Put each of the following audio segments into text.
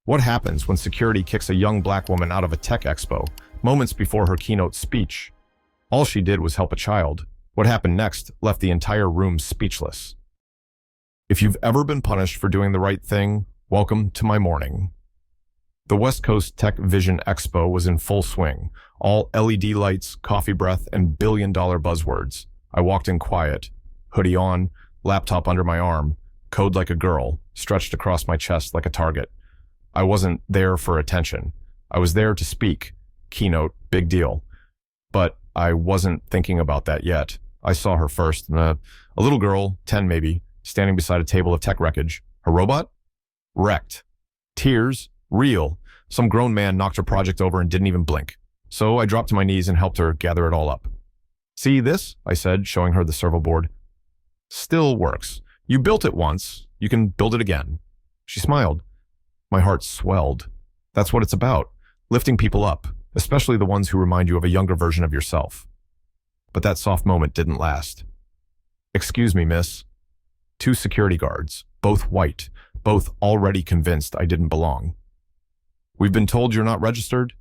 What happens when security kicks a young black woman out of a tech expo, moments before her keynote speech? All she did was help a child. What happened next left the entire room speechless. If you've ever been punished for doing the right thing, welcome to my morning. The West Coast Tech Vision Expo was in full swing, all LED lights, coffee breath, and billion-dollar buzzwords. I walked in quiet, hoodie on, laptop under my arm, code like a girl, stretched across my chest like a target. I wasn't there for attention. I was there to speak. Keynote, big deal. But I wasn't thinking about that yet. I saw her first, a little girl, 10 maybe, standing beside a table of tech wreckage. Her robot? Wrecked. Tears? Real. Some grown man knocked her project over and didn't even blink. So I dropped to my knees and helped her gather it all up. See this? I said, showing her the servo board. Still works. You built it once. You can build it again. She smiled. My heart swelled. That's what it's about. Lifting people up, especially the ones who remind you of a younger version of yourself. But that soft moment didn't last. Excuse me, miss. 2 security guards, both white, both already convinced I didn't belong. We've been told you're not registered?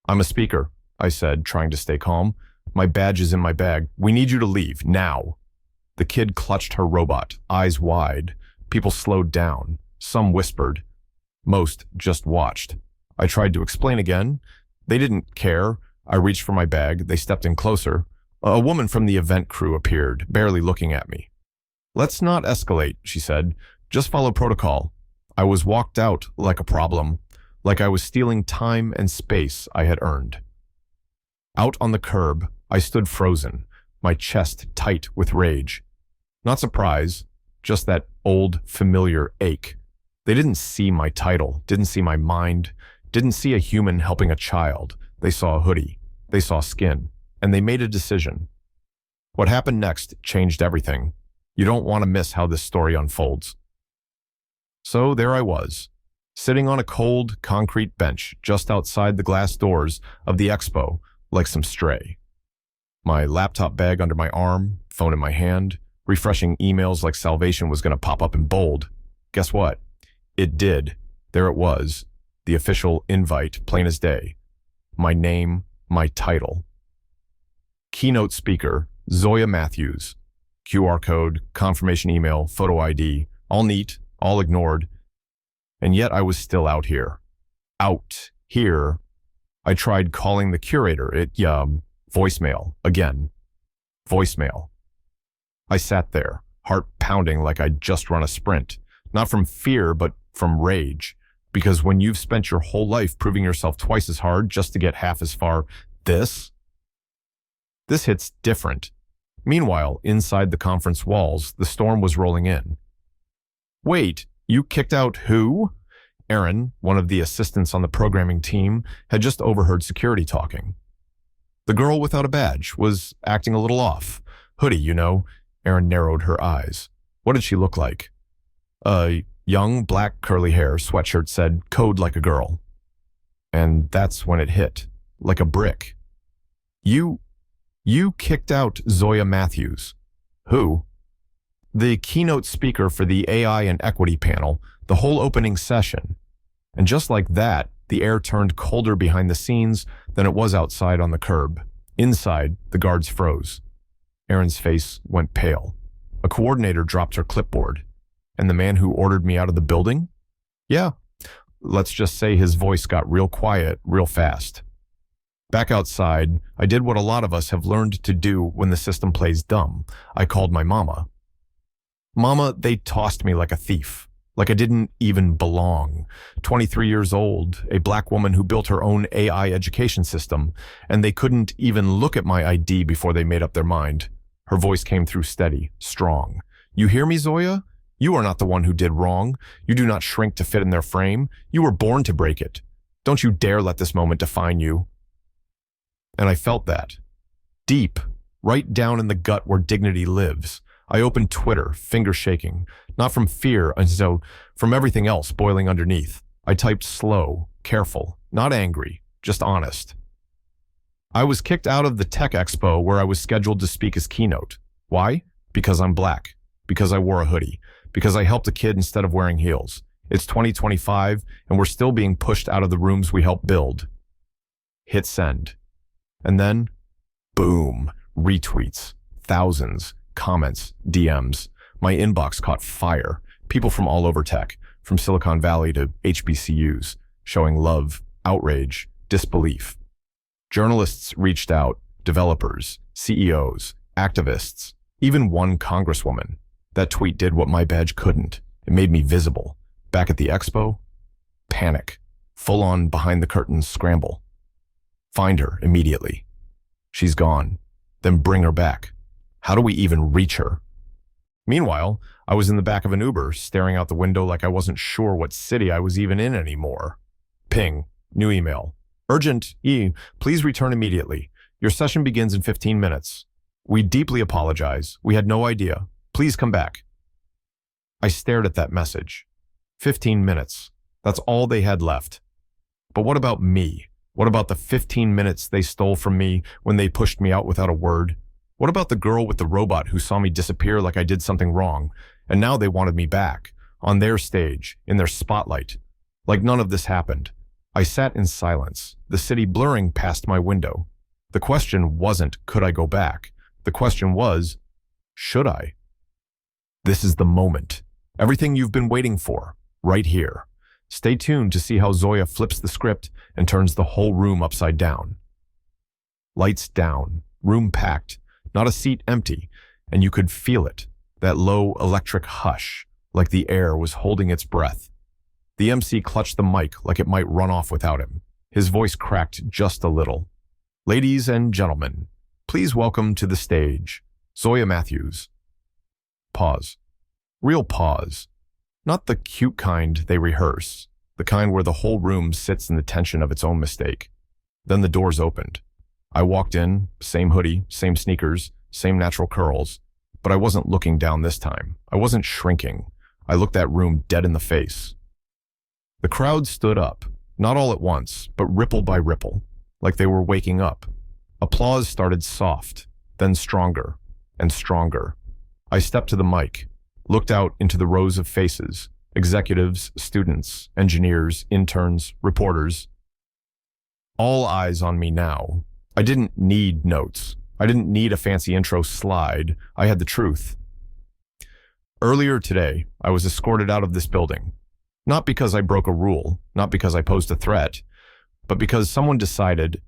I'm a speaker, I said, trying to stay calm. My badge is in my bag. We need you to leave, now. The kid clutched her robot, eyes wide. People slowed down. Some whispered. Most just watched. I tried to explain again. They didn't care. I reached for my bag. They stepped in closer. A woman from the event crew appeared, barely looking at me. Let's not escalate, she said. Just follow protocol. I was walked out like a problem, like I was stealing time and space I had earned. Out on the curb, I stood frozen, my chest tight with rage. Not surprise, just that old, familiar ache. They didn't see my title, didn't see my mind, didn't see a human helping a child. They saw a hoodie, they saw skin, and they made a decision. What happened next changed everything. You don't want to miss how this story unfolds. So there I was, sitting on a cold, concrete bench just outside the glass doors of the expo like some stray. My laptop bag under my arm, phone in my hand, refreshing emails like salvation was going to pop up in bold. Guess what? It did. There it was, the official invite, plain as day. My name, my title. Keynote speaker, Zoya Matthews. QR code, confirmation email, photo ID, all neat, all ignored. And yet I was still out here. Out here. I tried calling the curator. Voicemail. Again. Voicemail. I sat there, heart pounding like I'd just run a sprint. Not from fear, but from rage. Because when you've spent your whole life proving yourself twice as hard just to get half as far, this hits different. Meanwhile, inside the conference walls, the storm was rolling in. Wait, you kicked out who? Aaron, one of the assistants on the programming team, had just overheard security talking. The girl without a badge was acting a little off. Hoodie, you know. Aaron narrowed her eyes. What did she look like? Young, black, curly hair, sweatshirt said, code like a girl. And that's when it hit, like a brick. You kicked out Zoya Matthews. Who? The keynote speaker for the AI and equity panel, the whole opening session. And just like that, the air turned colder behind the scenes than it was outside on the curb. Inside, the guards froze. Aaron's face went pale. A coordinator dropped her clipboard. And the man who ordered me out of the building? Yeah, let's just say his voice got real quiet real fast. Back outside, I did what a lot of us have learned to do when the system plays dumb. I called my mama. Mama, they tossed me like a thief, like I didn't even belong. 23 years old, a black woman who built her own AI education system, and they couldn't even look at my ID before they made up their mind. Her voice came through steady, strong. You hear me, Zoya? You are not the one who did wrong. You do not shrink to fit in their frame. You were born to break it. Don't you dare let this moment define you. And I felt that. Deep, right down in the gut where dignity lives. I opened Twitter, finger shaking, not from fear, and so from everything else boiling underneath. I typed slow, careful, not angry, just honest. I was kicked out of the Tech Expo where I was scheduled to speak as keynote. Why? Because I'm black. Because I wore a hoodie. Because I helped a kid instead of wearing heels. It's 2025, and we're still being pushed out of the rooms we helped build. Hit send. And then, boom, retweets, thousands, comments, DMs. My inbox caught fire. People from all over tech, from Silicon Valley to HBCUs, showing love, outrage, disbelief. Journalists reached out, developers, CEOs, activists, even one congresswoman. That tweet did what my badge couldn't. It made me visible. Back at the Expo, panic, full-on behind-the-curtains scramble. Find her immediately. She's gone. Then bring her back. How do we even reach her? Meanwhile, I was in the back of an Uber, staring out the window like I wasn't sure what city I was even in anymore. Ping, new email. Urgent, please return immediately. Your session begins in 15 minutes. We deeply apologize. We had no idea. Please come back. I stared at that message. 15 minutes. That's all they had left. But what about me? What about the 15 minutes they stole from me when they pushed me out without a word? What about the girl with the robot who saw me disappear like I did something wrong, and now they wanted me back, on their stage, in their spotlight? Like none of this happened. I sat in silence, the city blurring past my window. The question wasn't, could I go back? The question was, should I? This is the moment. Everything you've been waiting for, right here. Stay tuned to see how Zoya flips the script and turns the whole room upside down. Lights down, room packed, not a seat empty, and you could feel it, that low electric hush, like the air was holding its breath. The MC clutched the mic like it might run off without him. His voice cracked just a little. Ladies and gentlemen, please welcome to the stage, Zoya Matthews. Pause. Real pause. Not the cute kind they rehearse, the kind where the whole room sits in the tension of its own mistake. Then the doors opened. I walked in, same hoodie, same sneakers, same natural curls, but I wasn't looking down this time. I wasn't shrinking. I looked that room dead in the face. The crowd stood up, not all at once, but ripple by ripple, like they were waking up. Applause started soft, then stronger and stronger. I stepped to the mic, looked out into the rows of faces, executives, students, engineers, interns, reporters. All eyes on me now. I didn't need notes. I didn't need a fancy intro slide. I had the truth. Earlier today, I was escorted out of this building. Not because I broke a rule, not because I posed a threat, but because someone decided,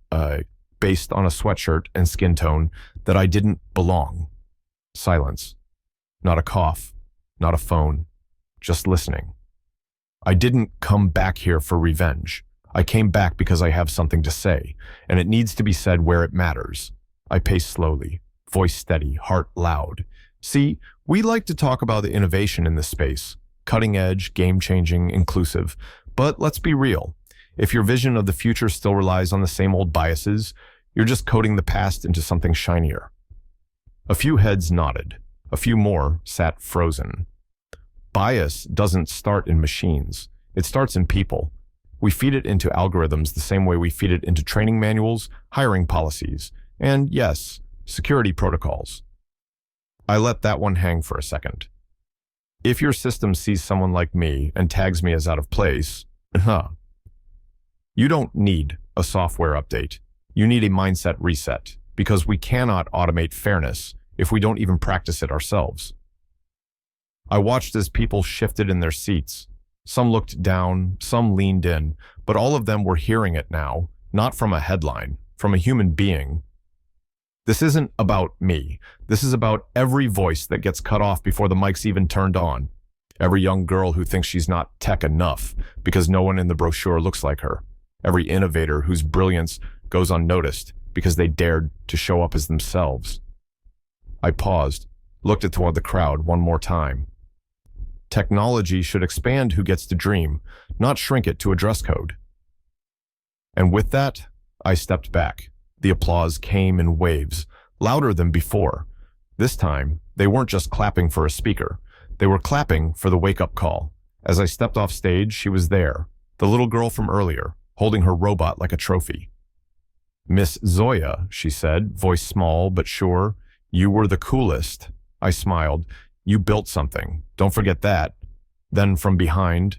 based on a sweatshirt and skin tone, that I didn't belong. Silence. Not a cough, not a phone, just listening. I didn't come back here for revenge. I came back because I have something to say, and it needs to be said where it matters. I paced slowly, voice steady, heart loud. See, we like to talk about the innovation in this space, cutting edge, game-changing, inclusive. But let's be real. If your vision of the future still relies on the same old biases, you're just coding the past into something shinier. A few heads nodded. A few more sat frozen. Bias doesn't start in machines. It starts in people. We feed it into algorithms the same way we feed it into training manuals, hiring policies, and yes, security protocols. I let that one hang for a second. If your system sees someone like me and tags me as out of place, you don't need a software update. You need a mindset reset, because we cannot automate fairness if we don't even practice it ourselves. I watched as people shifted in their seats. Some looked down, some leaned in, but all of them were hearing it now, not from a headline, from a human being. This isn't about me. This is about every voice that gets cut off before the mic's even turned on. Every young girl who thinks she's not tech enough because no one in the brochure looks like her. Every innovator whose brilliance goes unnoticed because they dared to show up as themselves. I paused, looked at the crowd one more time. Technology should expand who gets to dream, not shrink it to a dress code. And with that, I stepped back. The applause came in waves, louder than before. This time, they weren't just clapping for a speaker. They were clapping for the wake-up call. As I stepped off stage, she was there, the little girl from earlier, holding her robot like a trophy. "Miss Zoya," she said, voice small but sure, "you were the coolest." I smiled. "You built something. Don't forget that." Then from behind,